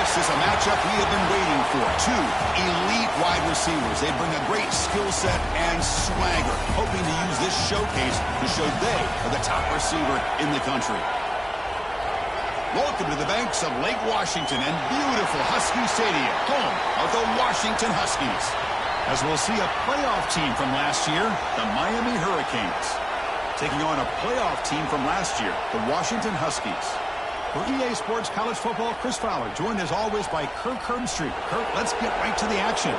This is a matchup we have been waiting for. Two elite wide receivers. They bring a great skill set and swagger, hoping to use this showcase to show they are the top receiver in the country. Welcome to the banks of Lake Washington and beautiful Husky Stadium, home of the Washington Huskies. As we'll see a playoff team from last year, the Miami Hurricanes, taking on a playoff team from last year, the Washington Huskies. For EA Sports College Football, Chris Fowler, joined as always by Kirk Herbstreit. Kirk, let's get right to the action.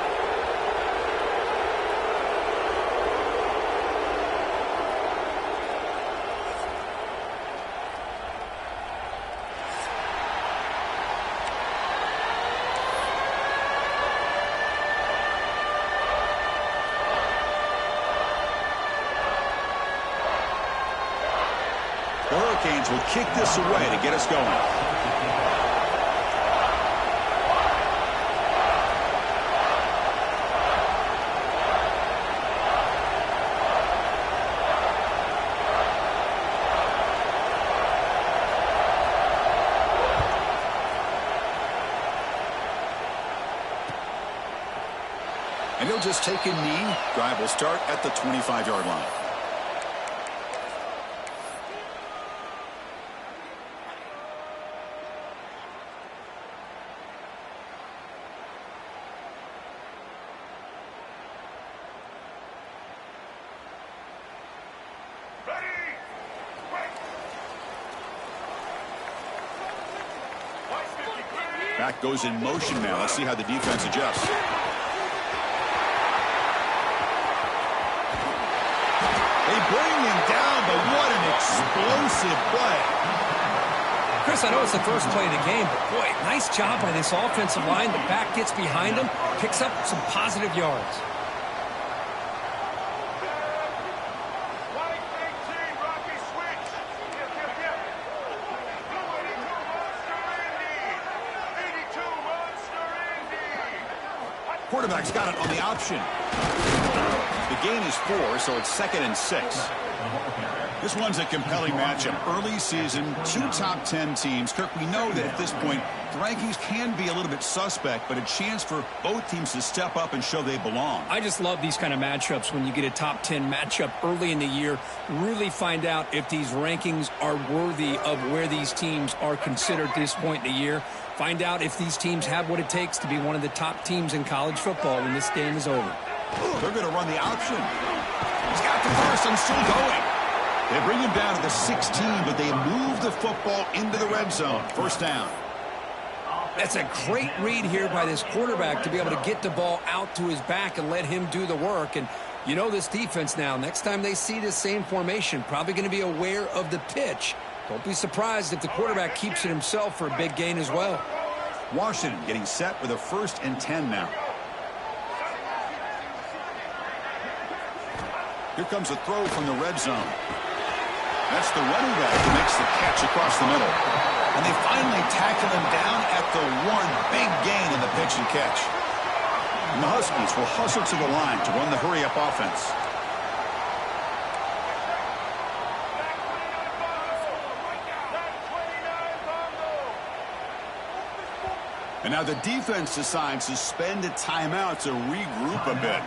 The Hurricanes will kick this away to get us going. And he'll just take a knee. Drive will start at the 25-yard line. Back goes in motion now. Let's see how the defense adjusts. They bring him down, but what an explosive play. Chris, I know it's the first play of the game, but boy, nice job by this offensive line. The back gets behind him, picks up some positive yards. Quarterback's got it on the option. The gain is 4, so it's 2nd and 6. This one's a compelling matchup. Early season, 2 top 10 teams. Kirk, we know that at this point, the rankings can be a little bit suspect, but a chance for both teams to step up and show they belong. I just love these kind of matchups when you get a top 10 matchup early in the year. Really find out if these rankings are worthy of where these teams are considered at this point in the year. Find out if these teams have what it takes to be one of the top teams in college football when this game is over. They're going to run the option. He's got the first and still going. They bring him down to the 16, but they move the football into the red zone. First down. That's a great read here by this quarterback to be able to get the ball out to his back and let him do the work. And you know this defense now, next time they see this same formation, probably going to be aware of the pitch. Don't be surprised if the quarterback keeps it himself for a big gain as well. Washington getting set with a 1st and 10 now. Here comes a throw from the red zone. That's the running back who makes the catch across the middle. And they finally tackle him down at the 1. Big gain in the pitch and catch. And the Huskies will hustle to the line to run the hurry-up offense. And now the defense decides to spend a timeout to regroup a bit.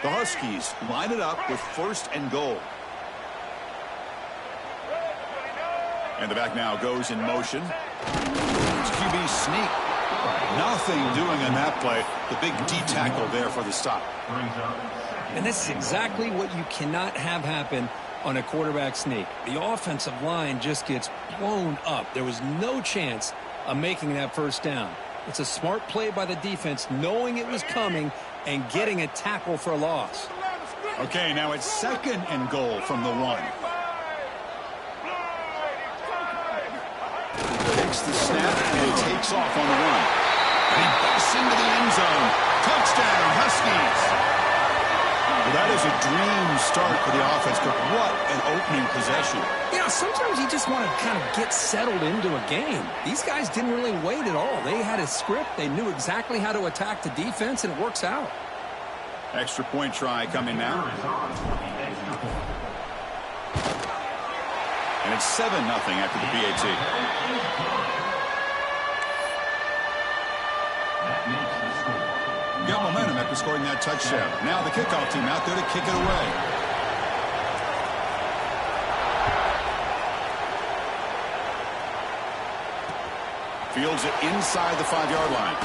The Huskies line it up with 1st and goal. And the back now goes in motion. It's QB sneak. Nothing doing on that play. The big D tackle there for the stop. And this is exactly what you cannot have happen on a quarterback sneak. The offensive line just gets blown up. There was no chance of making that first down. It's a smart play by the defense, knowing it was coming and getting a tackle for a loss. Okay, now it's 2nd and goal from the 1. Takes the snap and takes off on the run. And he busts into the end zone. Touchdown, Huskies. Well, that is a dream start for the offense, but what an opening possession. Yeah, sometimes you just want to kind of get settled into a game. These guys didn't really wait at all. They had a script. They knew exactly how to attack the defense, and it works out. Extra point try coming now. And it's 7-0 after the PAT. Got momentum after scoring that touchdown. Now the kickoff team out there to kick it away. Fields it inside the 5-yard line.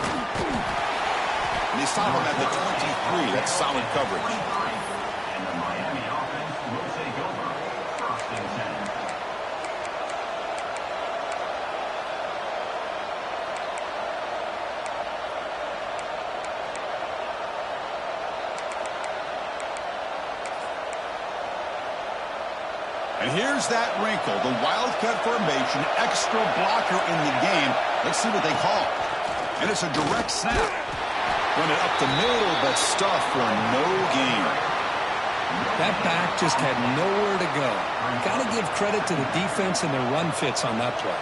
And they stop him at the 23. That's solid coverage. And the Miami offense will take over 1st and 10. And here's that wrinkle, the Wildcat formation, extra blocker in the game. Let's see what they call. And it's a direct snap. Run it up the middle, but stuff for no gain. That back just had nowhere to go. Got to give credit to the defense and their run fits on that play.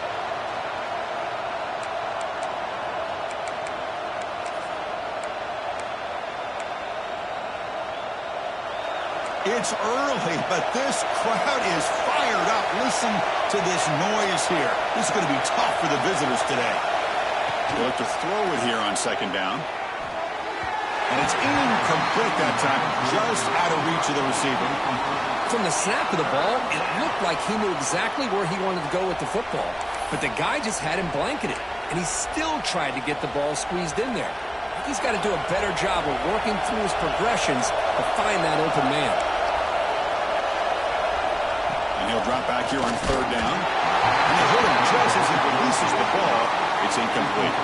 It's early, but this crowd is fired up. Listen to this noise here. This is going to be tough for the visitors today. They look to throw it here on 2nd down. And it's incomplete that time, just out of reach of the receiver. From the snap of the ball, it looked like he knew exactly where he wanted to go with the football. But the guy just had him blanketed, and he still tried to get the ball squeezed in there. He's got to do a better job of working through his progressions to find that open man. And he'll drop back here on 3rd down. And they hit him just as he releases the ball. It's incomplete.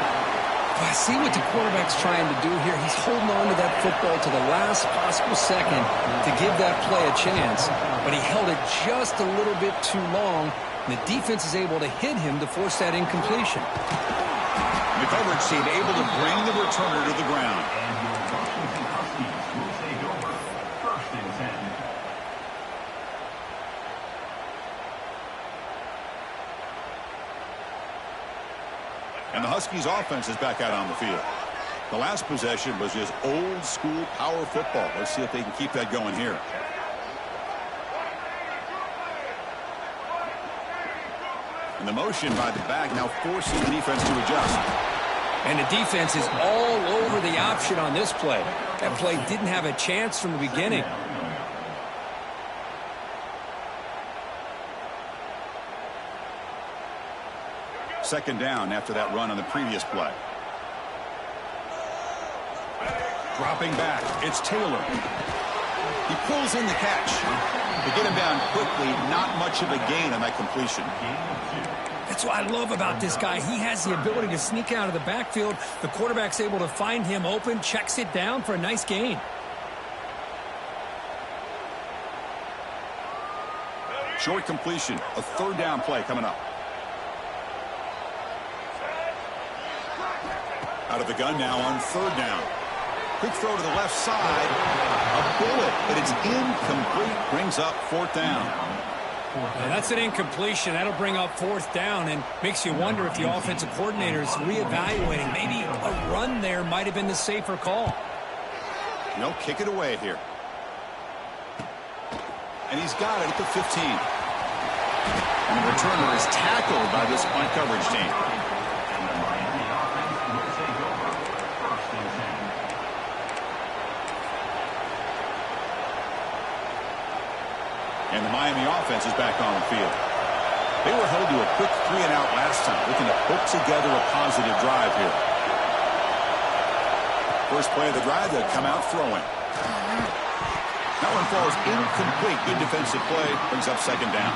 I see what the quarterback's trying to do here. He's holding on to that football to the last possible second to give that play a chance. But he held it just a little bit too long, and the defense is able to hit him to force that incompletion. The coverage team able to bring the returner to the ground. And your Washington Huskies will take over 1st and 10. And the Huskies offense is back out on the field. The last possession was just old school power football. Let's see if they can keep that going here. And the motion by the back now forces the defense to adjust. And the defense is all over the option on this play. That play didn't have a chance from the beginning. Second down after that run on the previous play. Dropping back, it's Taylor. He pulls in the catch. To get him down quickly, not much of a gain on that completion. That's what I love about this guy. He has the ability to sneak out of the backfield. The quarterback's able to find him open, checks it down for a nice gain. Short completion, a 3rd down play coming up. Out of the gun now on 3rd down. Quick throw to the left side. A bullet, but it's incomplete. Brings up 4th down. And that's an incompletion. That'll bring up 4th down and makes you wonder if the offensive coordinator is reevaluating. Maybe a run there might have been the safer call. No, kick it away here. And he's got it at the 15. And the returner is tackled by this punt coverage team. And the Miami offense will take over 1st and 10. And the Miami offense is back on the field. They were held to a quick 3-and-out last time, looking to put together a positive drive here. First play of the drive, they'll come out throwing. That one falls incomplete. Good defensive play. Brings up 2nd down.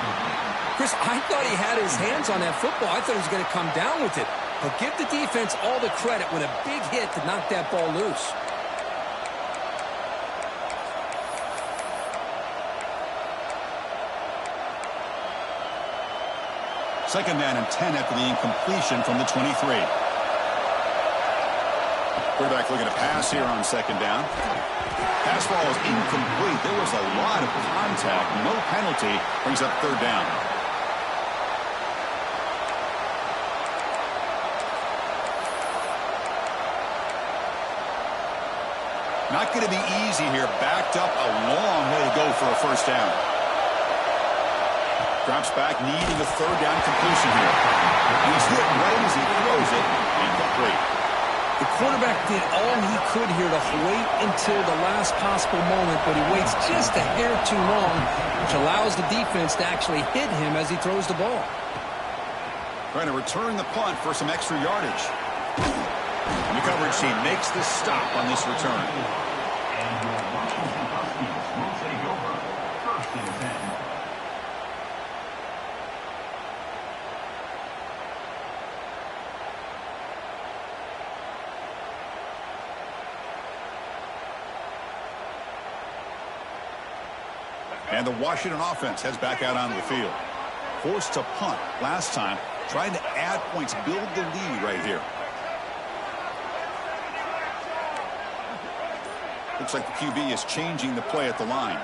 Chris, I thought he had his hands on that football. I thought he was going to come down with it. But give the defense all the credit with a big hit to knock that ball loose. Second down and 10 after the incompletion from the 23. Quarterback looking to pass here on second down. Pass ball is incomplete. There was a lot of contact. No penalty. Brings up third down. Not going to be easy here. Backed up a long way to go for a first down. Drops back, needing a third down completion here. He's hit right as he throws it. Incomplete. The quarterback did all he could here to wait until the last possible moment, but he waits just a hair too long, which allows the defense to actually hit him as he throws the ball. Trying to return the punt for some extra yardage. And the coverage team makes the stop on this return. And your Washington Huskies will take over. First and 10. And the Washington offense heads back out onto the field. Forced to punt last time, trying to add points, build the lead right here. Looks like the QB is changing the play at the line.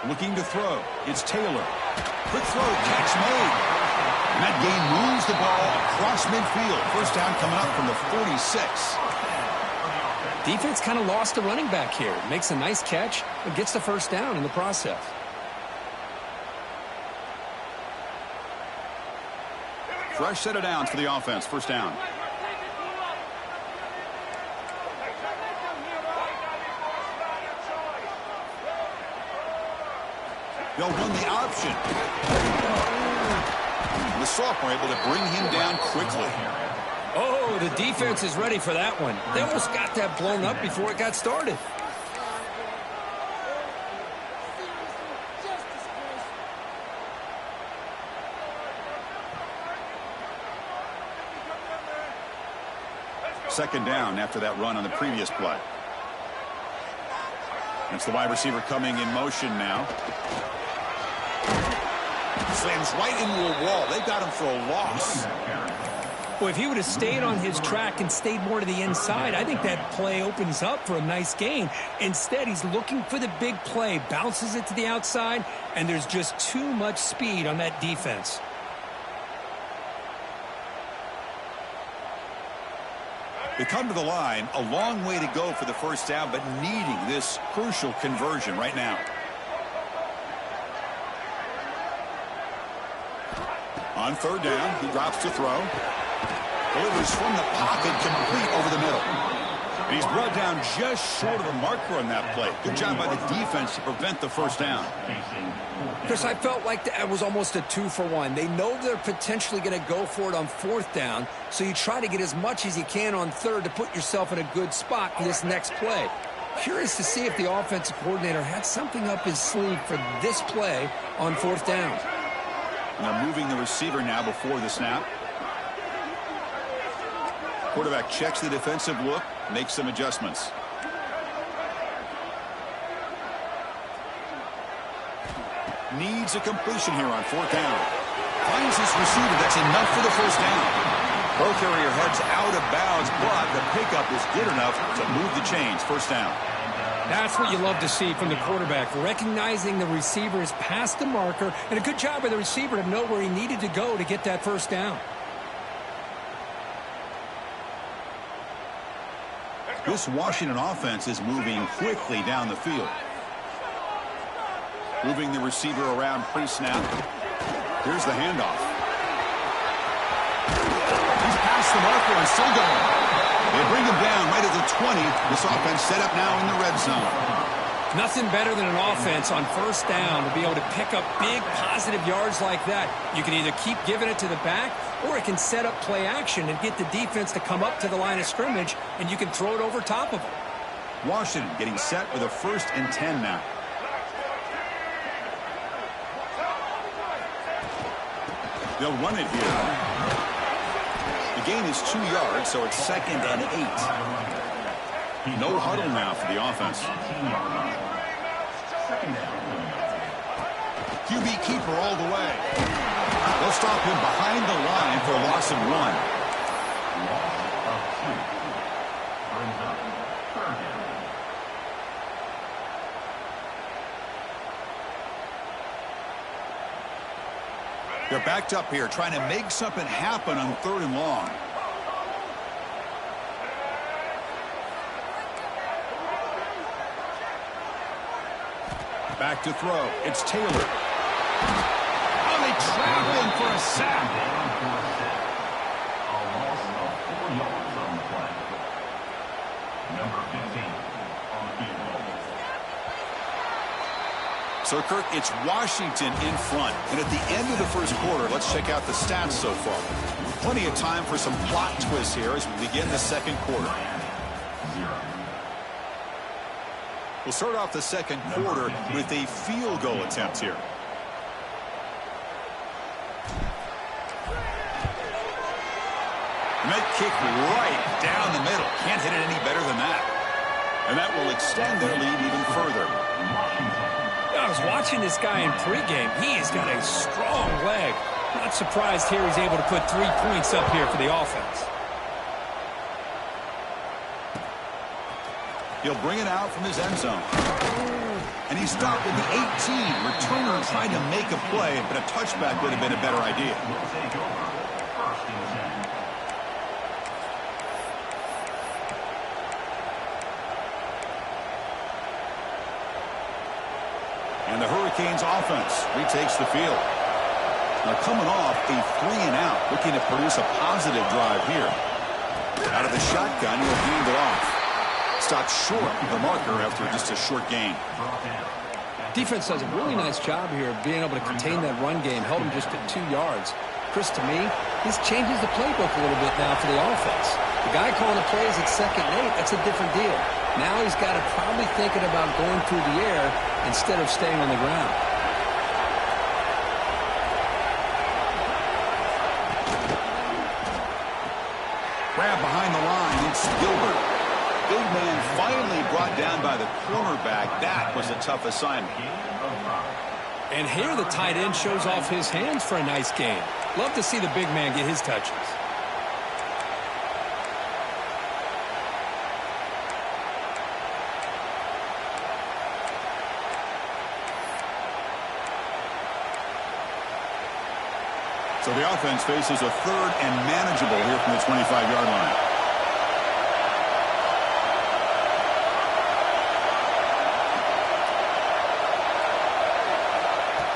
Looking to throw. It's Taylor. Quick throw, catch made. And that gain moves the ball across midfield. First down coming up from the 46. Defense kind of lost the running back here. Makes a nice catch, but gets the first down in the process. Fresh set of downs for the offense. First down. They'll run the option. And the sophomore able to bring him down quickly. Oh, the defense is ready for that one. They almost got that blown up before it got started. Second down after that run on the previous play. It's the wide receiver coming in motion now. Slams right into a wall. They got him for a loss. Boy, if he would have stayed on his track and stayed more to the inside, I think that play opens up for a nice gain. Instead, he's looking for the big play, bounces it to the outside, and there's just too much speed on that defense. They come to the line, a long way to go for the first down, but needing this crucial conversion right now. On third down, he drops to throw. Delivers from the pocket, complete over the middle. And he's brought down just short of the marker on that play. Good job by the defense to prevent the first down. Chris, I felt like that was almost a 2-for-1. They know they're potentially going to go for it on fourth down, so you try to get as much as you can on third to put yourself in a good spot for this next play. Curious to see if the offensive coordinator had something up his sleeve for this play on fourth down. And they're moving the receiver now before the snap. Quarterback checks the defensive look, makes some adjustments. Needs a completion here on fourth down. Finds his receiver. That's enough for the first down. Ball carrier heads out of bounds, but the pickup is good enough to move the chains. First down. That's what you love to see from the quarterback, recognizing the receiver is past the marker, and a good job by the receiver to know where he needed to go to get that first down. This Washington offense is moving quickly down the field. Moving the receiver around pre-snap. Here's the handoff. He's past the marker and still going. They bring him down right at the 20. This offense set up now in the red zone. Nothing better than an offense on first down to be able to pick up big positive yards like that. You can either keep giving it to the back, or it can set up play action and get the defense to come up to the line of scrimmage, and you can throw it over top of them. Washington getting set with a 1st and 10 now. They'll run it here. The gain is 2 yards, so it's 2nd and 8. No huddle now for the offense. QB keeper all the way. They'll stop him behind the line for a loss of 1. They're backed up here trying to make something happen on 3rd and long. Back to throw. It's Taylor. Oh, they trap him for a sack. A loss of 4 yards on the play. Number 15 on the field goal. So, Kirk, it's Washington in front. And at the end of the first quarter, let's check out the stats so far. Plenty of time for some plot twists here as we begin the second quarter. Miami, 0. We'll start off the second quarter with a field goal attempt here. And that kick right down the middle. Can't hit it any better than that. And that will extend their lead even further. I was watching this guy in pregame. He's got a strong leg. Not surprised here he's able to put 3 points up here for the offense. He'll bring it out from his end zone. And he stopped at the 18. Returner trying to make a play, but a touchback would have been a better idea. Will take over. 1st and 10. And the Hurricanes offense retakes the field. Now coming off a 3-and-out, looking to produce a positive drive here. Out of the shotgun, he'll hand it off. Stopped short of the marker after just a short gain. Defense does a really nice job here of being able to contain that run game. Held him just at 2 yards. Chris, to me, this changes the playbook a little bit now for the offense. The guy calling the plays at 2nd and 8, that's a different deal. Now he's got to probably thinking about going through the air instead of staying on the ground. Grab behind the line, it's Gilbert. Big man finally brought down by the cornerback. That was a tough assignment. And here the tight end shows off his hands for a nice game. Love to see the big man get his touches. So the offense faces a 3rd and manageable here from the 25-yard line.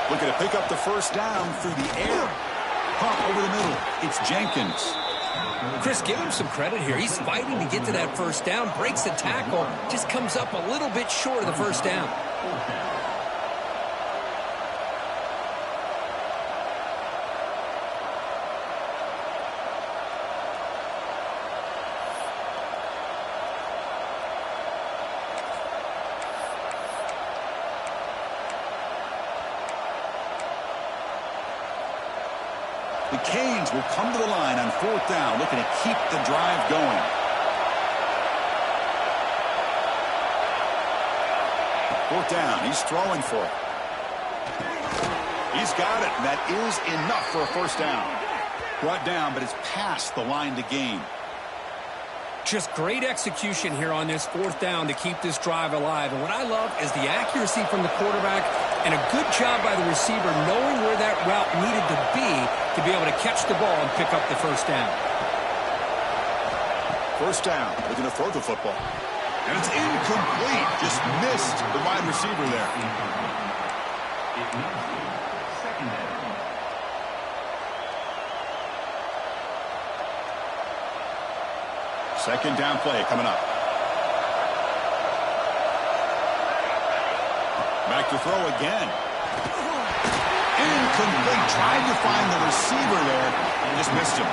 Looking to pick up the 1st down through the air. Pump over the middle. It's Jenkins. Chris, give him some credit here. He's fighting to get to that 1st down. Breaks the tackle. Just comes up a little bit short of the 1st down. The Canes will come to the line on 4th down, looking to keep the drive going. Fourth down, he's throwing for it. He's got it, and that is enough for a 1st down. Brought down, but it's past the line to gain. Just great execution here on this 4th down to keep this drive alive. And what I love is the accuracy from the quarterback and a good job by the receiver knowing where that route needed to be able to catch the ball and pick up the 1st down. 1st down. They're going to throw the football. And it's incomplete. Just missed the wide receiver there. It moves to 2nd down. Second down play coming up. Back to throw again. Incomplete. Tried to find the receiver there and just missed him.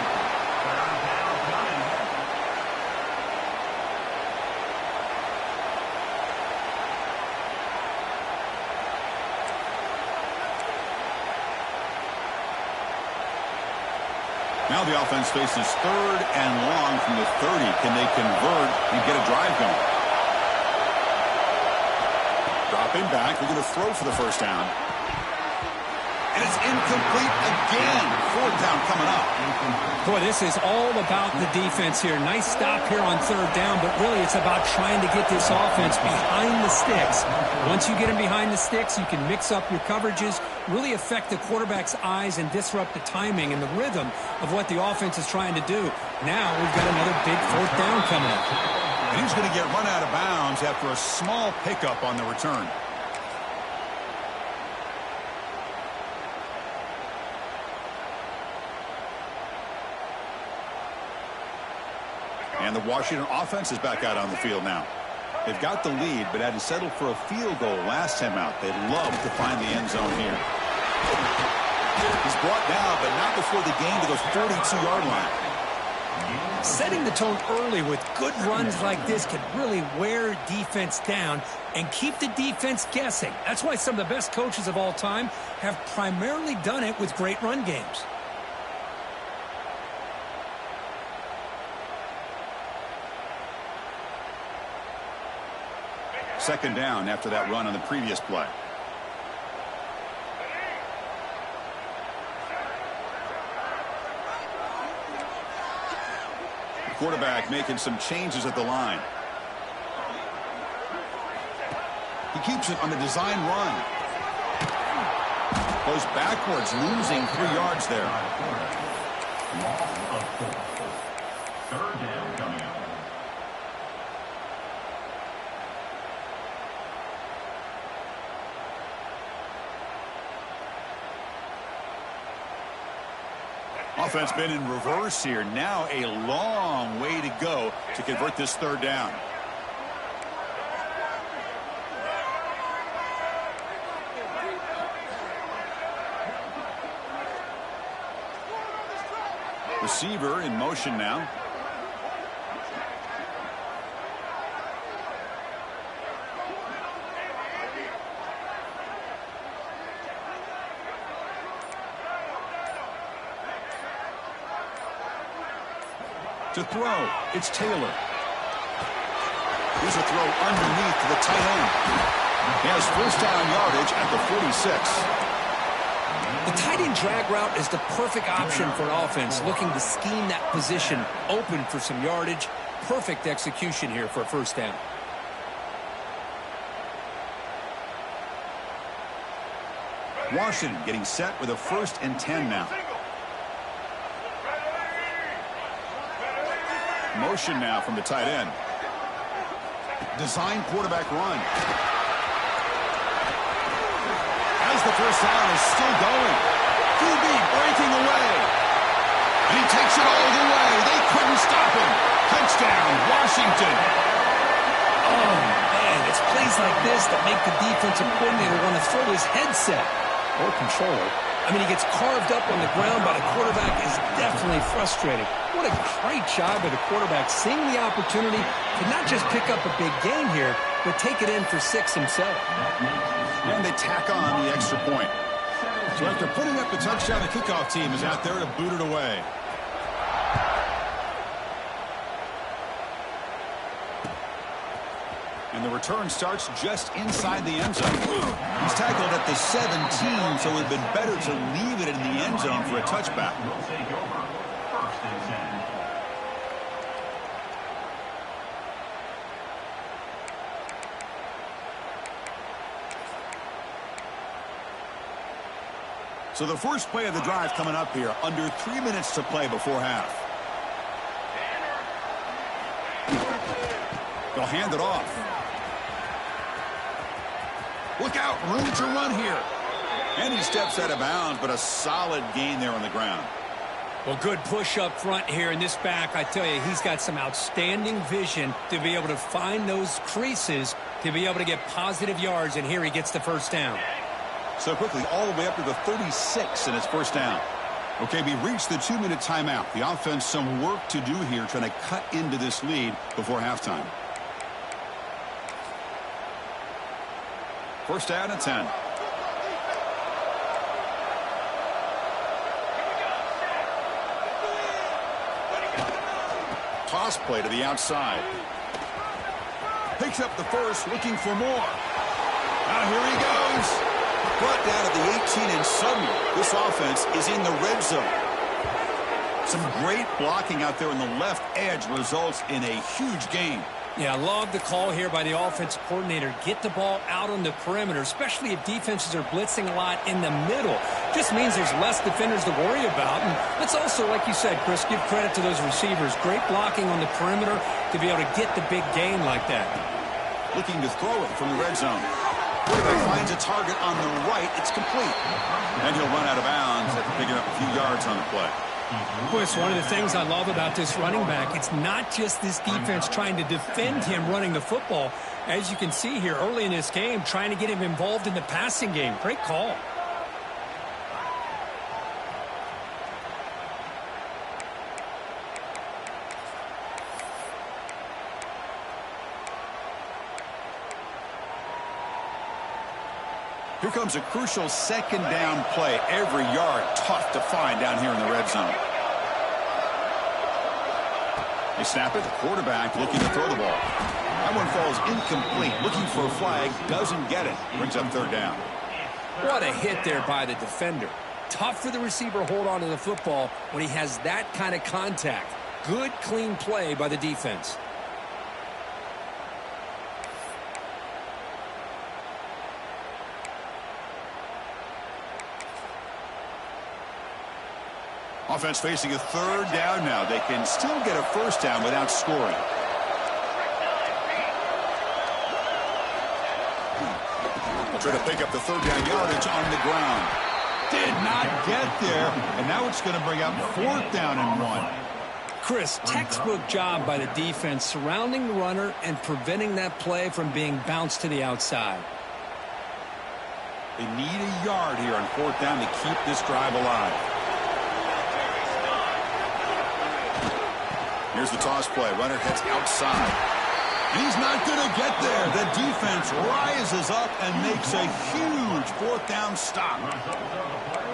Now the offense faces 3rd and long from the 30. Can they convert and get a drive going? Dropping back. They're going to throw for the 1st down. And it's incomplete again. Fourth down coming up. Boy, this is all about the defense here. Nice stop here on third down, but really it's about trying to get this offense behind the sticks. Once you get them behind the sticks, you can mix up your coverages, really affect the quarterback's eyes and disrupt the timing and the rhythm of what the offense is trying to do. Now we've got another big fourth down coming up. And he's going to get run out of bounds after a small pickup on the return. And the Washington offense is back out on the field now. They've got the lead, but had to settle for a field goal last time out. They'd love to find the end zone here. He's brought down, but not before the gain to the 42-yard line. Setting the tone early with good runs like this can really wear defense down and keep the defense guessing. That's why some of the best coaches of all time have primarily done it with great run games. Second down after that run on the previous play. The quarterback making some changes at the line. He keeps it on the design run. Goes backwards, losing 3 yards there. Loss of 4. Third down coming up. Offense been in reverse here. Now a long way to go to convert this third down. Receiver in motion now. To throw, it's Taylor. Here's a throw underneath to the tight end. He has first down yardage at the 46. The tight end drag route is the perfect option for an offense looking to scheme that position open for some yardage. Perfect execution here for a first down. Washington getting set with a 1st and 10 now. Motion now from the tight end. Design quarterback run. As the first down is still going. QB breaking away. And he takes it all the way. They couldn't stop him. Touchdown, Washington. Oh, man, it's plays like this that make the defensive coordinator want to throw his headset or controller. I mean, he gets carved up on the ground by the quarterback is definitely frustrating. What a great job by the quarterback seeing the opportunity to not just pick up a big gain here, but take it in for 6 himself. And they tack on the extra point. So after putting up the touchdown, the kickoff team is out there to boot it away. And the return starts just inside the end zone. He's tackled at the 17, so it would have been better to leave it in the end zone for a touchback. Will take over. First and 10. So the first play of the drive coming up here, under 3 minutes to play before half. They'll hand it off. Look out, room to run here. And he steps out of bounds, but a solid gain there on the ground. Well, good push up front here in this back. I tell you, he's got some outstanding vision to be able to find those creases, to be able to get positive yards, and here he gets the first down. So quickly, all the way up to the 36 in his first down. Okay, we reached the 2-minute timeout. The offense some work to do here, trying to cut into this lead before halftime. First down and 10. Toss play to the outside. Picks up the first, looking for more. Now here he goes. Brought down at the 18, and suddenly this offense is in the red zone. Some great blocking out there on the left edge results in a huge gain. Yeah, I love the call here by the offensive coordinator. Get the ball out on the perimeter, especially if defenses are blitzing a lot in the middle. Just means there's less defenders to worry about. And let's also, like you said, Chris, give credit to those receivers. Great blocking on the perimeter to be able to get the big gain like that. Looking to throw it from the red zone. Quarterback finds a target on the right. It's complete. And he'll run out of bounds after picking up a few yards on the play. Boy, it's one of the things I love about this running back. It's not just this defense trying to defend him running the football. As you can see here early in this game, trying to get him involved in the passing game. Great call. Here comes a crucial second down play. Every yard tough to find down here in the red zone. They snap it. The quarterback looking to throw the ball. That one falls incomplete. Looking for a flag. Doesn't get it. Brings up third down. What a hit there by the defender. Tough for the receiver to hold on to the football when he has that kind of contact. Good, clean play by the defense. Offense facing a third down now. They can still get a first down without scoring. Try to pick up the third down yardage on the ground. Did not get there. And now it's going to bring up fourth down and 1. Chris, textbook job by the defense surrounding the runner and preventing that play from being bounced to the outside. They need a yard here on fourth down to keep this drive alive. Here's the toss play. Runner heads outside. He's not going to get there. The defense rises up and makes a huge fourth down stop.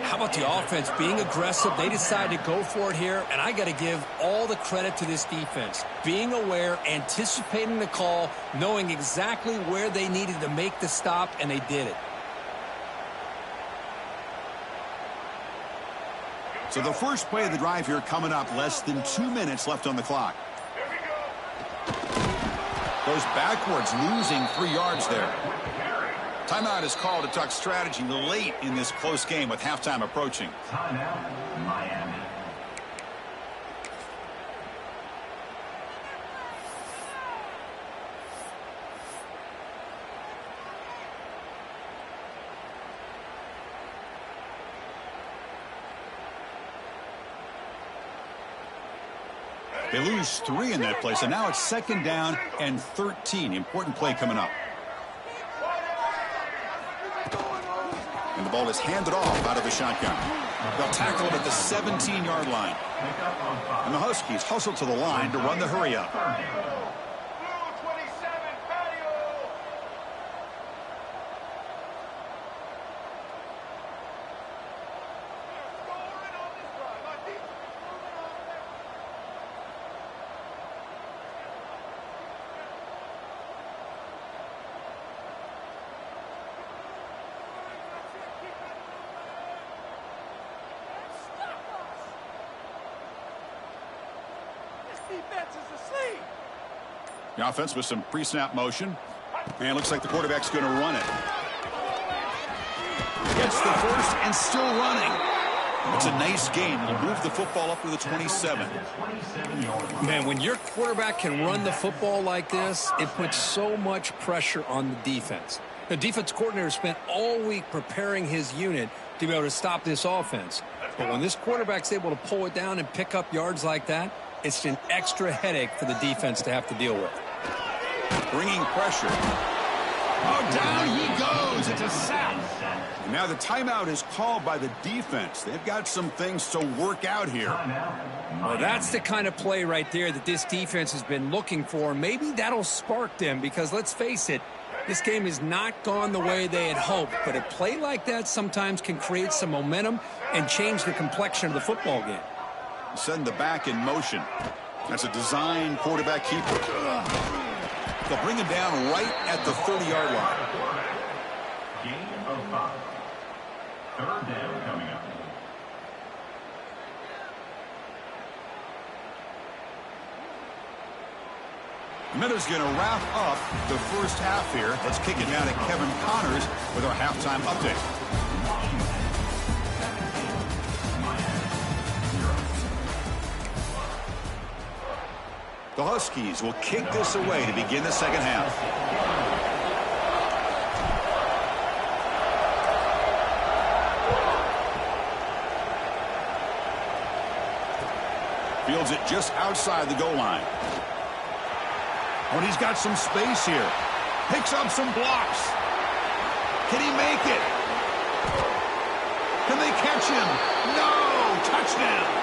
How about the offense being aggressive? They decided to go for it here, and I got to give all the credit to this defense. Being aware, anticipating the call, knowing exactly where they needed to make the stop, and they did it. So the first play of the drive here coming up. Less than 2 minutes left on the clock. Goes backwards, losing 3 yards there. Timeout is called to talk strategy late in this close game with halftime approaching. Timeout, Miami. They lose 3 in that play, so now it's second down and 13. Important play coming up. And the ball is handed off out of the shotgun. They'll tackle it at the 17-yard line. And the Huskies hustle to the line to run the hurry up. The offense with some pre-snap motion. And looks like the quarterback's going to run it. Gets the first and still running. It's a nice gain. It'll move the football up to the 27. Man, when your quarterback can run the football like this, it puts so much pressure on the defense. The defense coordinator spent all week preparing his unit to be able to stop this offense. But when this quarterback's able to pull it down and pick up yards like that, it's an extra headache for the defense to have to deal with. Bringing pressure. Oh, down he goes. It's a sack. And now the timeout is called by the defense. They've got some things to work out here. Well, that's the kind of play right there that this defense has been looking for. Maybe that'll spark them because, let's face it, this game has not gone the way they had hoped. But a play like that sometimes can create some momentum and change the complexion of the football game. Send the back in motion. That's a design quarterback keeper. They'll bring him down right at the 30-yard line. Gain of 5. Third down coming up. Minutes going to wrap up the first half here. Let's kick it down to Kevin Connors with our halftime update. The Huskies will kick this away to begin the second half. Fields it just outside the goal line. Oh, and he's got some space here. Picks up some blocks. Can he make it? Can they catch him? No! Touchdown!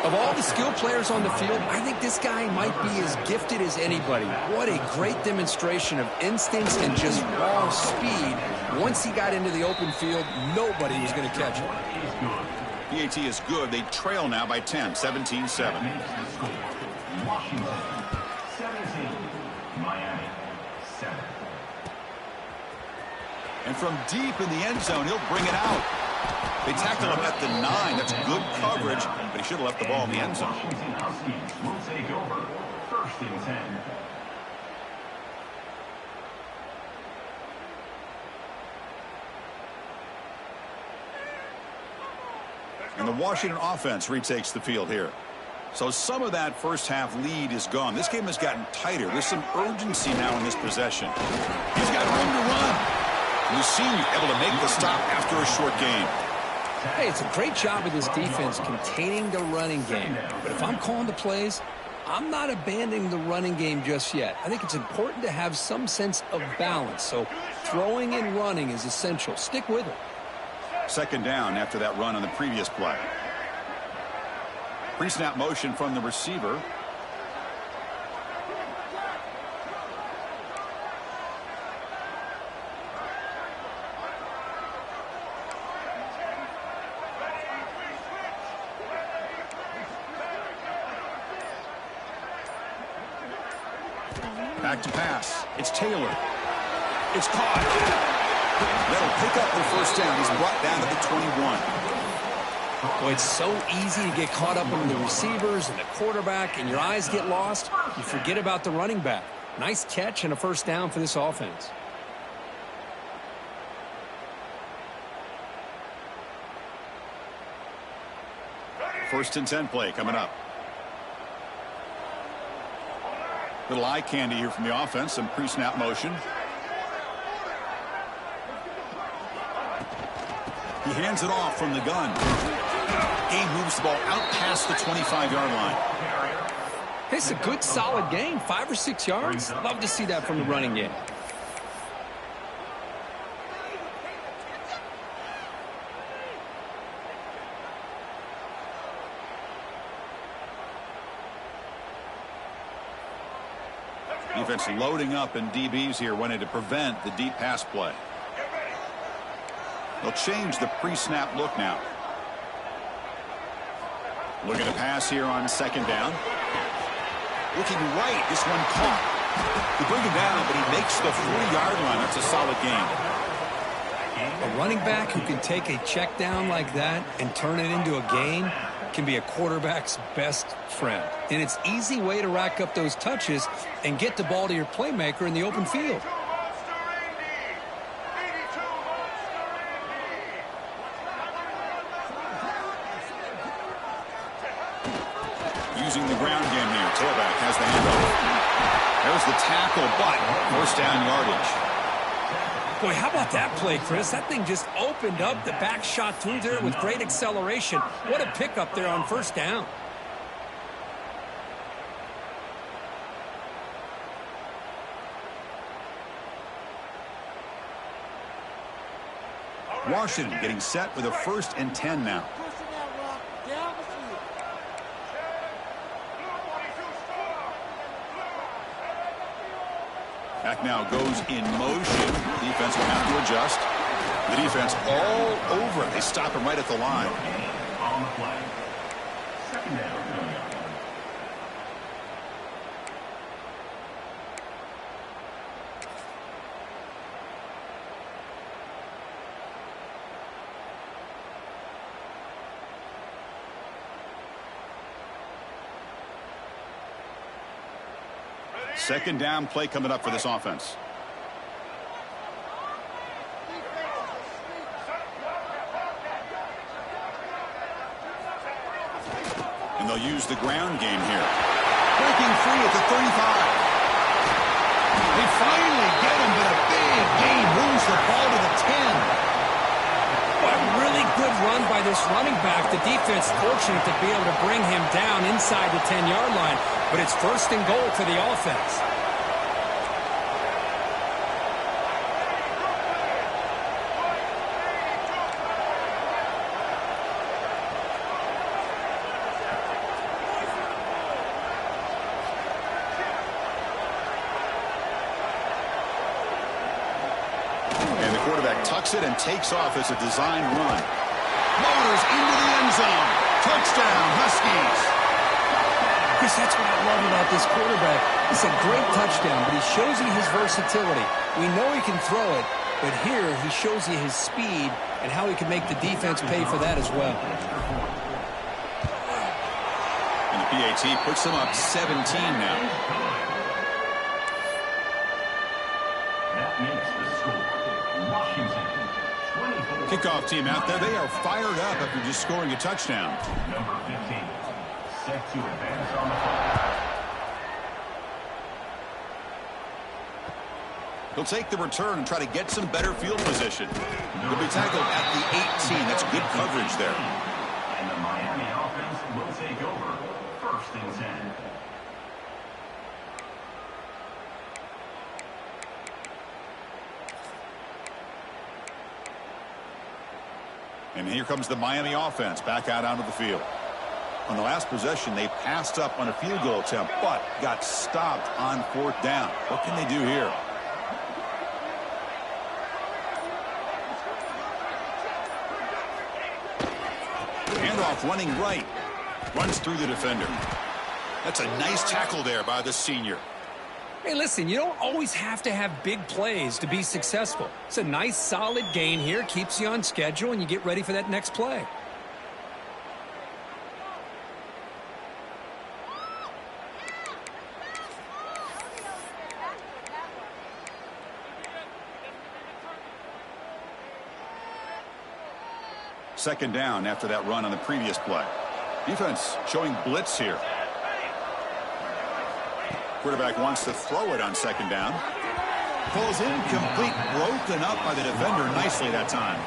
Of all the skilled players on the field, I think this guy might be as gifted as anybody. What a great demonstration of instincts and just raw speed. Once he got into the open field, nobody was going to catch him. PAT is good. They trail now by 10, 17-7. Washington 17, Miami 7. And from deep in the end zone, he'll bring it out. They tackle him at the 9. That's good coverage, but he should have left the ball in the end zone. Washington Huskies will take over. First and 10. And the Washington offense retakes the field here. So some of that first half lead is gone. This game has gotten tighter. There's some urgency now in this possession. He's got room to run. Lucine able to make the stop after a short game. Hey, it's a great job of this defense containing the running game. But if I'm calling the plays, I'm not abandoning the running game just yet. I think it's important to have some sense of balance. So throwing and running is essential. Stick with it. Second down after that run on the previous play. Pre-snap motion from the receiver. Back to pass. It's Taylor. It's caught. That'll pick up the first down. He's brought down to the 21. Boy, it's so easy to get caught up in the receivers and the quarterback, and your eyes get lost. You forget about the running back. Nice catch and a first down for this offense. First and 10 play coming up. Little eye candy here from the offense. Some pre-snap motion. He hands it off from the gun. Gabe moves the ball out past the 25-yard line. It's a good, solid game. 5 or 6 yards. Love to see that from the running game. Defense loading up, and DBs here wanted to prevent the deep pass play. They'll change the pre-snap look now. Looking to pass here on second down. Looking right. This one caught. They bring him down, but he makes the 40-yard line. That's a solid game. A running back who can take a check down like that and turn it into a gain can be a quarterback's best friend. And it's an easy way to rack up those touches and get the ball to your playmaker in the open field. Using the ground game here. Tailback has the handoff. There's the tackle, but first down yardage. Boy, how about that play, Chris? That thing just opened up. The back shot through there with great acceleration. What a pickup there on first down. Washington getting set with a first and 10 now. Back now goes in motion. Defense will have to adjust. The defense all over it. They stop him right at the line. On the play. Second down coming up. Second down play coming up for this offense. And they'll use the ground game here. Breaking free at the 35. They finally get him, but a big gain moves the ball to the 10. A really good run by this running back. The defense fortunate to be able to bring him down inside the 10-yard line, but it's first and goal for the offense. Tucks it and takes off as a design run. Motors into the end zone. Touchdown, Huskies. Chris, that's what I love about this quarterback. It's a great touchdown, but he shows you his versatility. We know he can throw it, but here he shows you his speed and how he can make the defense pay for that as well. And the PAT puts them up 17 now. That makes the score. Washington, 24. Kickoff team out there. They are fired up after just scoring a touchdown. Number 15, set to advance on the fly. He'll take the return and try to get some better field position. He'll be tackled at the 18. That's good coverage there. And the Miami offense will take over. First and 10. And here comes the Miami offense back out onto the field. On the last possession, they passed up on a field goal attempt, but got stopped on fourth down. What can they do here? Handoff running right. Runs through the defender. That's a nice tackle there by the senior. Hey, listen, you don't always have to have big plays to be successful. It's a nice, solid gain here. Keeps you on schedule, and you get ready for that next play. Second down after that run on the previous play. Defense showing blitz here. Quarterback wants to throw it on second down. Falls incomplete, broken up by the defender nicely that time.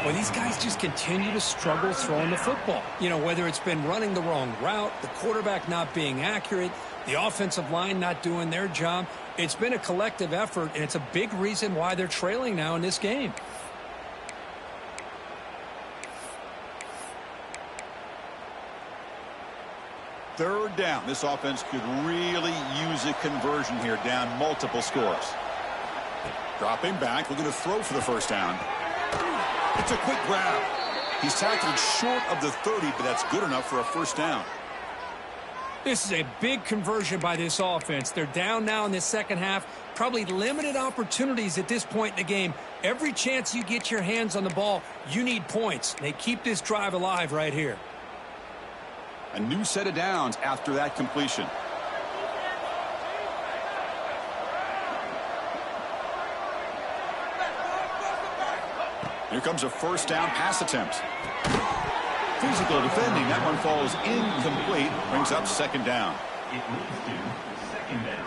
Well, these guys just continue to struggle throwing the football. You know, whether it's been running the wrong route, the quarterback not being accurate, the offensive line not doing their job. It's been a collective effort, and it's a big reason why they're trailing now in this game. Third down. This offense could really use a conversion here, down multiple scores. Dropping back, looking to throw for the first down. It's a quick grab. He's tackled short of the 30, but that's good enough for a first down. This is a big conversion by this offense. They're down now in the second half. Probably limited opportunities at this point in the game. Every chance you get your hands on the ball, you need points. They keep this drive alive right here. A new set of downs after that completion. Here comes a first down pass attempt. Physical defending. That one falls incomplete. Brings up second down. It leads to second down.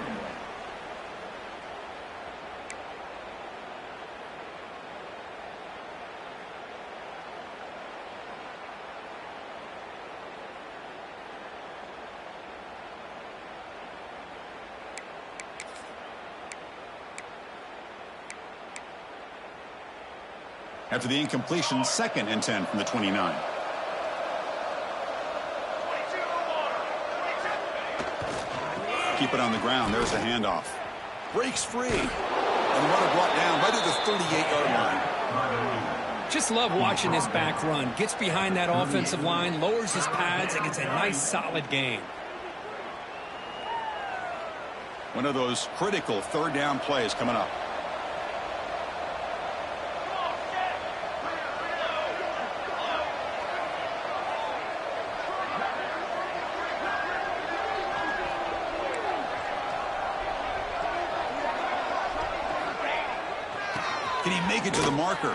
After the incompletion, second and 10 from the 29. Keep it on the ground. There's the handoff. Breaks free. And the runner brought down right at the 38-yard line. Just love watching this back run. Gets behind that offensive line, lowers his pads, and gets a nice, solid gain. One of those critical third down plays coming up. Can he make it to the marker?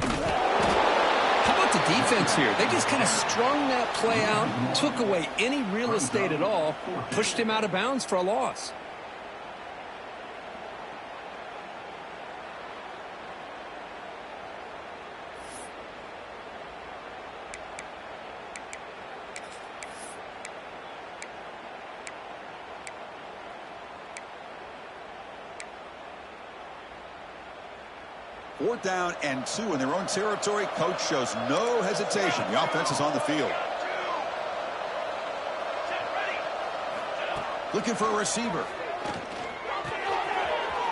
How about the defense here? They just kind of strung that play out, took away any real estate at all, pushed him out of bounds for a loss. Fourth down and 2 in their own territory. Coach shows no hesitation. The offense is on the field. Looking for a receiver.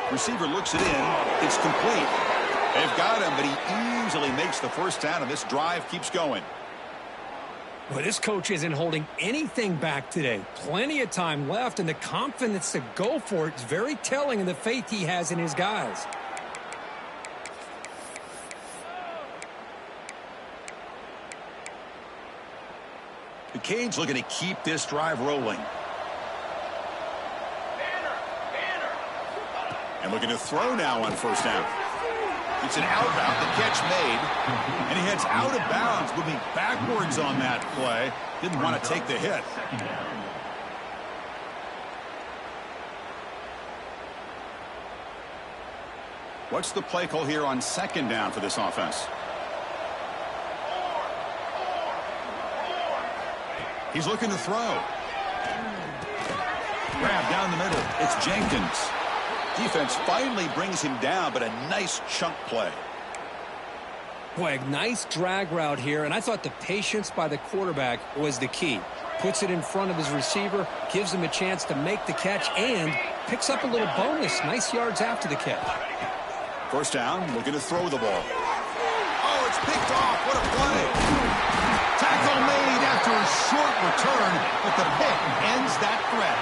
Receiver looks it in. It's complete. They've got him, but he easily makes the first down, and this drive keeps going. Well, this coach isn't holding anything back today. Plenty of time left, and the confidence to go for it is very telling in the faith he has in his guys. The Canes looking to keep this drive rolling. And looking to throw now on first down. It's an outbound, the catch made. And he heads out of bounds, moving backwards on that play. Didn't want to take the hit. What's the play call here on second down for this offense? He's looking to throw. Grab down the middle. It's Jenkins. Defense finally brings him down, but a nice chunk play. Boy, a nice drag route here, and I thought the patience by the quarterback was the key. Puts it in front of his receiver, gives him a chance to make the catch, and picks up a little bonus. Nice yards after the catch. First down, looking to throw the ball. Oh, it's picked off. What a play. Tackle made after a short return, but the pick ends that threat.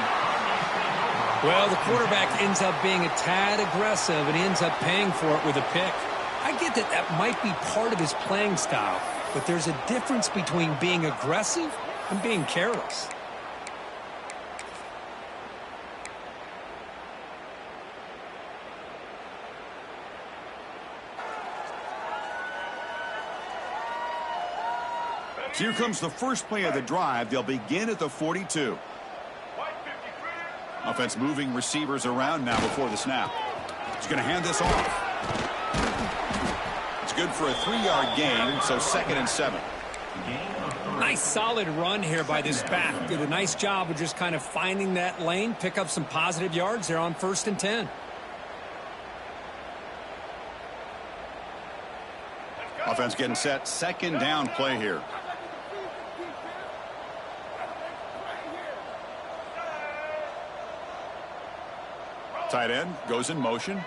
Well, the quarterback ends up being a tad aggressive and ends up paying for it with a pick. I get that that might be part of his playing style, but there's a difference between being aggressive and being careless. So here comes the first play of the drive. They'll begin at the 42. Offense moving receivers around now before the snap. He's going to hand this off. It's good for a 3-yard gain, so 2nd and 7. Nice solid run here by this back. Did a nice job of just kind of finding that lane, pick up some positive yards there on 1st and 10. Offense getting set. 2nd down play here. Tight end goes in motion.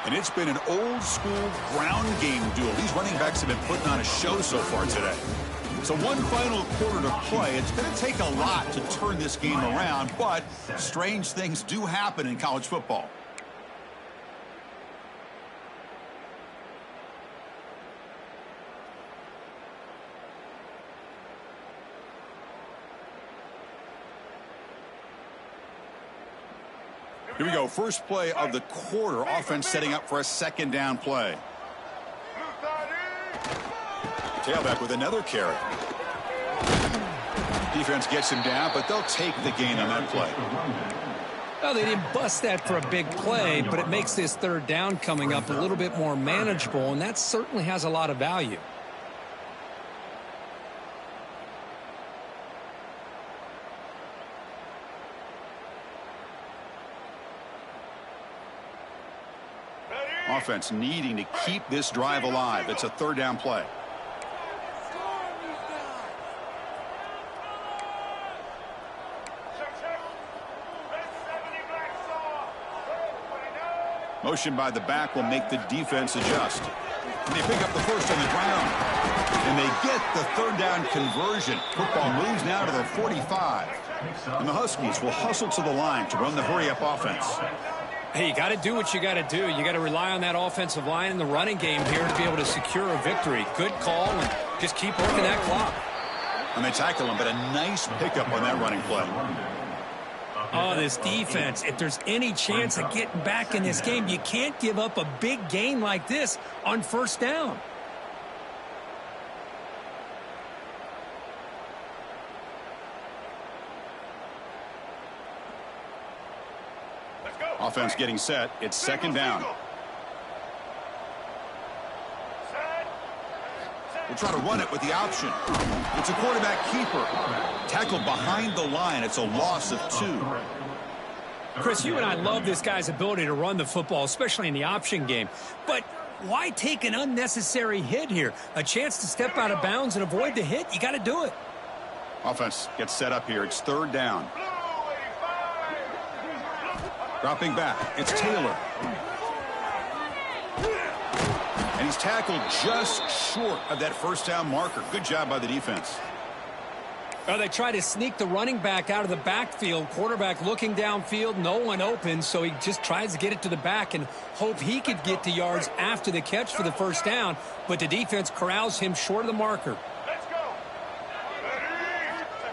And it's been an old school ground game duel. These running backs have been putting on a show so far today. So one final quarter to play. It's going to take a lot to turn this game around, but strange things do happen in college football. Here we go. First play of the quarter. Offense setting up for a 2nd down play. Tailback with another carry. Defense gets him down, but they'll take the gain on that play. Well, they didn't bust that for a big play, but it makes this 3rd down coming up a little bit more manageable, and that certainly has a lot of value. Offense needing to keep this drive alive. It's a 3rd down play. Motion by the back will make the defense adjust. And they pick up the first on the ground. And they get the 3rd down conversion. Football moves now to their 45. And the Huskies will hustle to the line to run the hurry-up offense. Hey, you got to do what you got to do. You got to rely on that offensive line in the running game here to be able to secure a victory. Good call, and just keep working that clock. And they tackle him, but a nice pickup on that running play. Oh, this defense, if there's any chance of getting back in this game, you can't give up a big gain like this on first down. Offense getting set. It's second down. We'll try to run it with the option. It's a quarterback keeper. Tackled behind the line. It's a loss of 2. Chris, you and I love this guy's ability to run the football, especially in the option game. But why take an unnecessary hit here? A chance to step out of bounds and avoid the hit? You got to do it. Offense gets set up here. It's third down. Dropping back. It's Taylor. And he's tackled just short of that first down marker. Good job by the defense. They try to sneak the running back out of the backfield. Quarterback looking downfield, no one open, so he just tries to get it to the back and hope he could get to yards after the catch for the first down, but the defense corrals him short of the marker.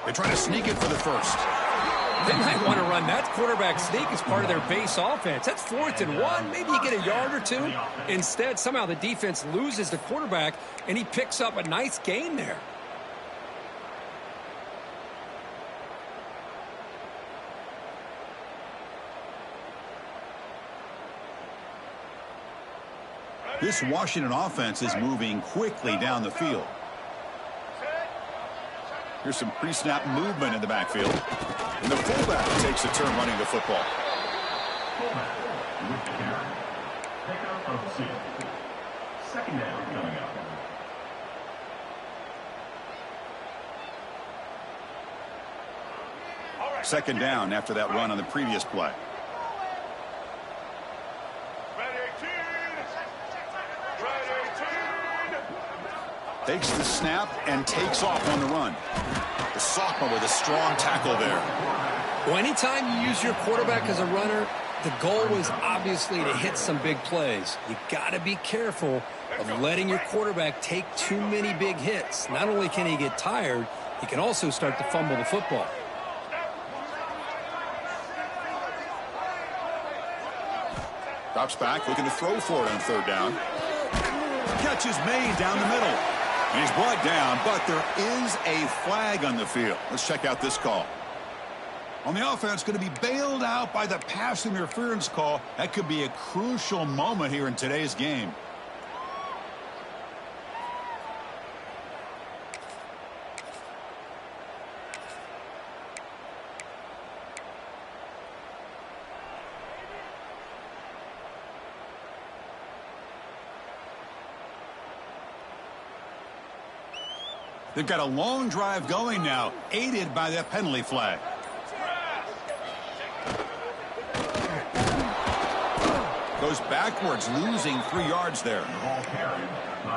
They try to sneak it for the first. They might want to run that quarterback sneak as part of their base offense. That's 4th and 1. Maybe you get a yard or two. Instead, somehow the defense loses the quarterback, and he picks up a nice gain there. This Washington offense is moving quickly down the field. Here's some pre-snap movement in the backfield. And the fullback takes a turn running the football. Fullback with the carry. Pickup of 6. Second down coming up. Second down after that run on the previous play. Takes the snap and takes off on the run. The sophomore with a strong tackle there. Well, anytime you use your quarterback as a runner, the goal is obviously to hit some big plays. You got to be careful of letting your quarterback take too many big hits. Not only can he get tired, he can also start to fumble the football. Drops back, looking to throw for it on third down. Catch is made down the middle. And he's brought down, but there is a flag on the field. Let's check out this call. On the offense, going to be bailed out by the pass interference call. That could be a crucial moment here in today's game. They've got a long drive going now, aided by that penalty flag. Goes backwards, losing 3 yards there.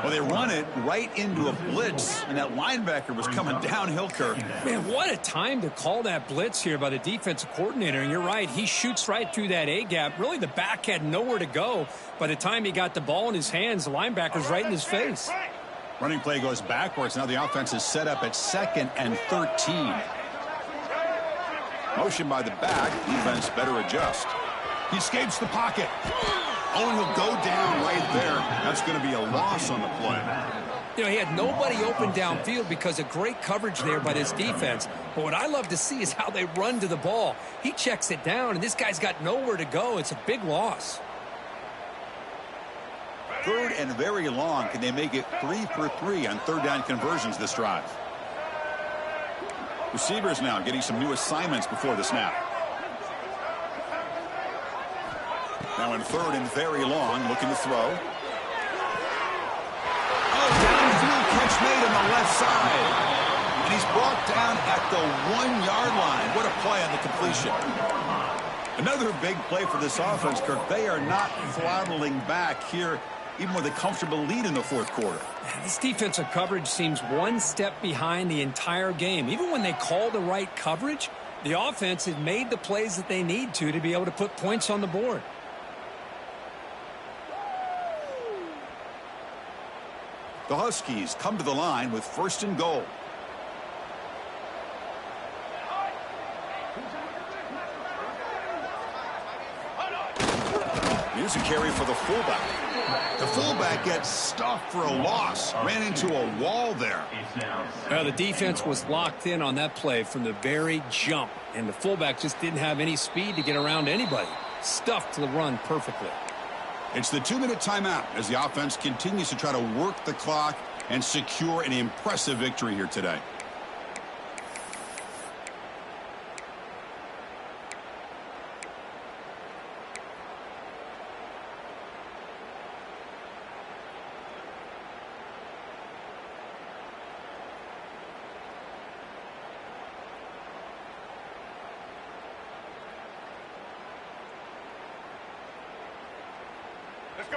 Well, they run it right into a blitz, and that linebacker was coming downhill, Kirk. Man, what a time to call that blitz here by the defensive coordinator. And you're right, he shoots right through that A-gap. Really, the back had nowhere to go. By the time he got the ball in his hands, the linebacker's right in his face. Running play goes backwards. Now the offense is set up at 2nd and 13. Motion by the back. Defense better adjust. He escapes the pocket. Oh, and he'll go down right there. That's going to be a loss on the play. You know, he had nobody open downfield because of great coverage there by this defense. But what I love to see is how they run to the ball. He checks it down, and this guy's got nowhere to go. It's a big loss. 3rd and very long. Can they make it 3 for 3 on third down conversions this drive? Receivers now getting some new assignments before the snap. Now in 3rd and very long, looking to throw. Oh, downfield catch made on the left side. And he's brought down at the 1-yard line. What a play on the completion. Another big play for this offense, Kirk. They are not throttling back here, even with a comfortable lead in the 4th quarter. This defensive coverage seems one step behind the entire game. Even when they call the right coverage, the offense has made the plays that they need to be able to put points on the board. The Huskies come to the line with 1st and goal. Here's a carry for the fullback. The fullback gets stuffed for a loss. Ran into a wall there. Well, the defense was locked in on that play from the very jump, and the fullback just didn't have any speed to get around anybody. Stuffed the run perfectly. It's the 2-minute timeout as the offense continues to try to work the clock and secure an impressive victory here today.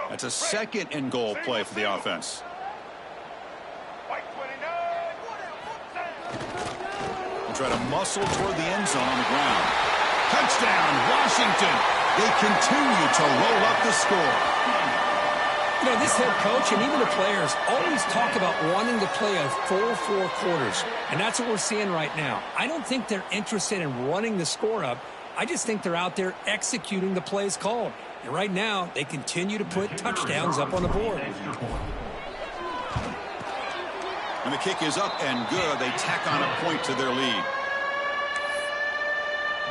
That's a 2nd and goal play for the offense. We'll try to muscle toward the end zone on the ground. Touchdown, Washington. They continue to roll up the score. You know, this head coach and even the players always talk about wanting to play a full 4 quarters. And that's what we're seeing right now. I don't think they're interested in running the score up. I just think they're out there executing the plays called. And right now, they continue to put touchdowns up on the board. And the kick is up and good. They tack on a point to their lead.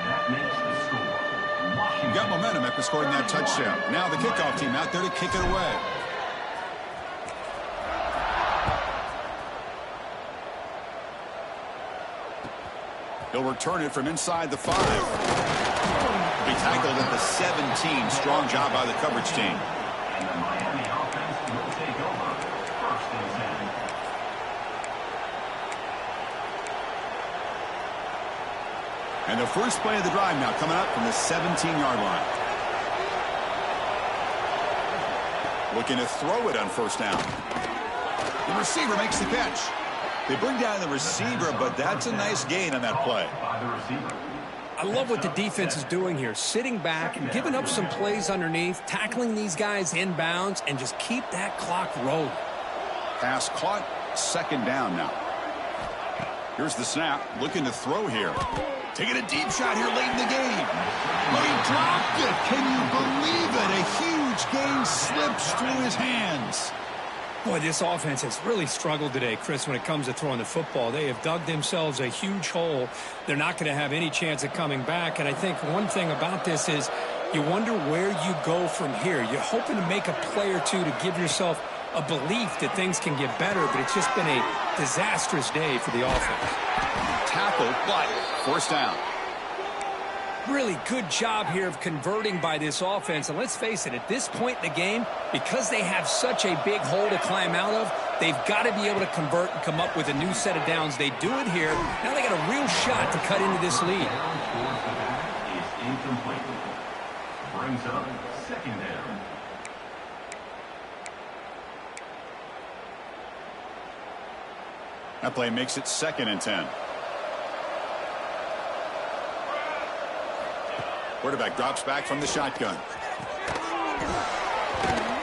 That makes the score. Washington. Got momentum after scoring that touchdown. Now the kickoff team out there to kick it away. He'll return it from inside the 5. Be tackled at the 17. Strong job by the coverage team. And the Miami offense will take over. 1st and 10. And the first play of the drive now coming up from the 17-yard line. Looking to throw it on 1st down. The receiver makes the catch. They bring down the receiver, but that's a nice gain on that play. By the receiver. I love what the defense is doing here, sitting back and giving up some plays underneath, tackling these guys inbounds, and just keep that clock rolling. Pass caught, 2nd down now. Here's the snap, looking to throw here. Taking a deep shot here late in the game. But he dropped it. Can you believe it? A huge gain slips through his hands. Boy, this offense has really struggled today, Chris, when it comes to throwing the football. They have dug themselves a huge hole. They're not going to have any chance of coming back. And I think one thing about this is you wonder where you go from here. You're hoping to make a play or two to give yourself a belief that things can get better, but it's just been a disastrous day for the offense. Tackle, but 1st down. Really good job here of converting by this offense. And let's face it, at this point in the game, because they have such a big hole to climb out of, they've got to be able to convert and come up with a new set of downs. They do it here. Now they got a real shot to cut into this lead. Is incomplete. Brings up 2nd down. That play makes it 2nd and 10. Quarterback drops back from the shotgun.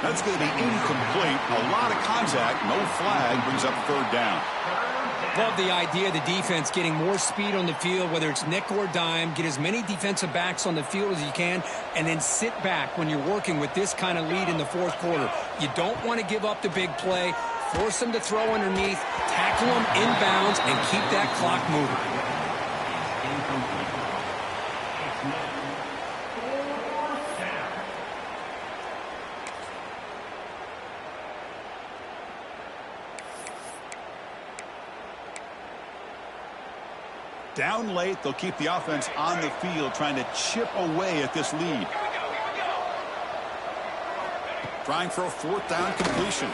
That's going to be incomplete. A lot of contact. No flag. Brings up 3rd down. Love the idea of the defense getting more speed on the field, whether it's nickel or dime. Get as many defensive backs on the field as you can, and then sit back when you're working with this kind of lead in the 4th quarter. You don't want to give up the big play. Force them to throw underneath. Tackle them inbounds and keep that clock moving. Down late, they'll keep the offense on the field trying to chip away at this lead. Trying for a 4th down completion.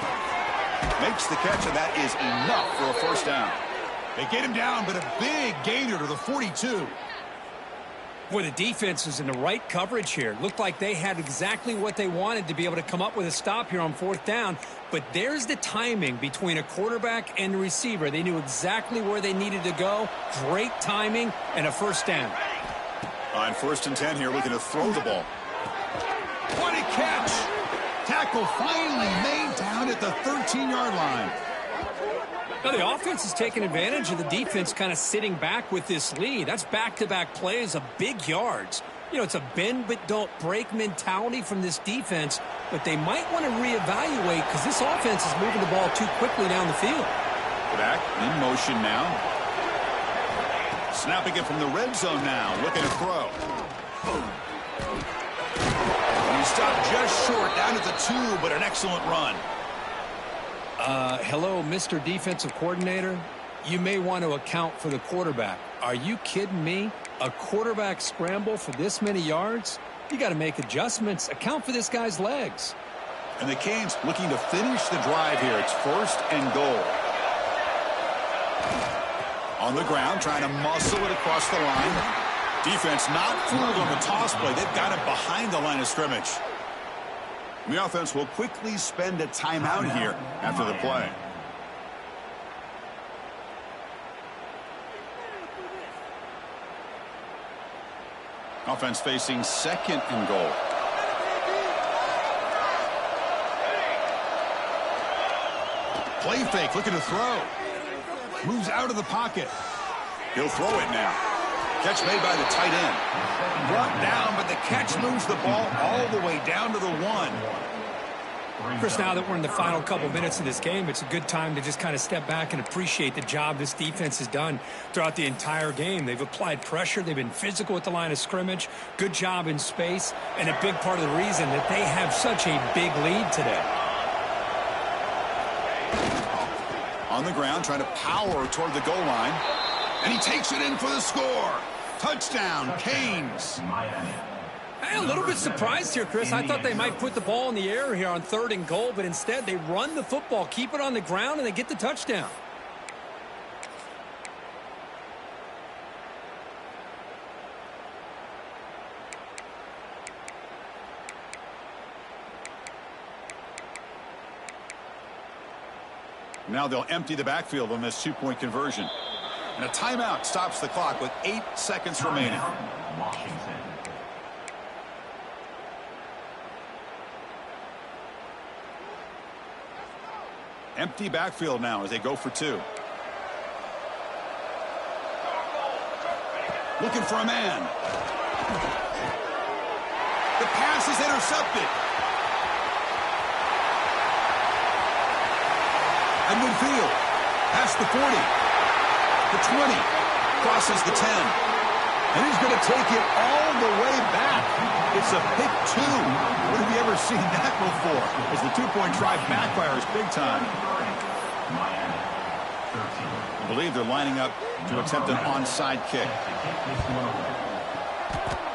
Makes the catch, and that is enough for a 1st down. They get him down, but a big gainer to the 42. Boy, the defense is in the right coverage here. Looked like they had exactly what they wanted to be able to come up with a stop here on 4th down. But there's the timing between a quarterback and the receiver. They knew exactly where they needed to go. Great timing and a 1st down. On 1st and 10 here, looking to throw the ball. What a catch! Tackle finally made down at the 13-yard line. Now, the offense is taking advantage of the defense kind of sitting back with this lead. That's back-to-back plays of big yards. You know, it's a bend but don't break mentality from this defense, but they might want to reevaluate because this offense is moving the ball too quickly down the field. Back in motion now. Snapping it from the red zone now. Looking to throw. And he stopped just short, down at the 2, but an excellent run. Hello, Mr. Defensive Coordinator. You may want to account for the quarterback. Are you kidding me? A quarterback scramble for this many yards? You got to make adjustments. Account for this guy's legs. And the Canes looking to finish the drive here. It's 1st and goal. On the ground, trying to muscle it across the line. Defense not fooled on the toss play. They've got it behind the line of scrimmage. The offense will quickly spend a timeout here after the play. Offense facing 2nd and goal. Play fake, looking to throw. Moves out of the pocket. He'll throw it now. Catch made by the tight end. Brought down, but the catch moves the ball all the way down to the 1. Chris, now that we're in the final couple minutes of this game, it's a good time to just kind of step back and appreciate the job this defense has done throughout the entire game. They've applied pressure. They've been physical at the line of scrimmage. Good job in space, and a big part of the reason that they have such a big lead today. On the ground, trying to power toward the goal line. And he takes it in for the score. Touchdown, Canes. Hey, a little bit surprised here, Chris. I thought they might put the ball in the air here on 3rd and goal, but instead they run the football, keep it on the ground, and they get the touchdown. Now they'll empty the backfield on this 2-point conversion. And a timeout stops the clock with 8 seconds remaining. Washington. Empty backfield now as they go for 2. Looking for a man. The pass is intercepted. At midfield. Past the 40. The 20. Crosses the 10. And he's going to take it all the way back. It's a pick 2. When have you ever seen that before? As the 2-point try backfires big time. I believe they're lining up to attempt an onside kick.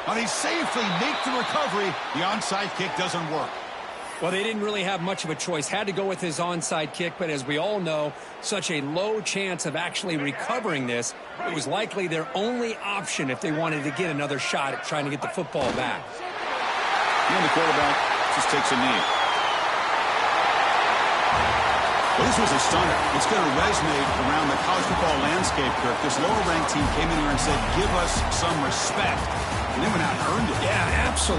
And he safely makes the recovery. The onside kick doesn't work. Well, they didn't really have much of a choice. Had to go with his onside kick, but as we all know, such a low chance of actually recovering this. It was likely their only option if they wanted to get another shot at trying to get the football back. And the quarterback just takes a knee. Well, this was a stunner. It's going to resonate around the college football landscape, Kirk. This lower-ranked team came in here and said, give us some respect. And they went out and earned it. Yeah, absolutely.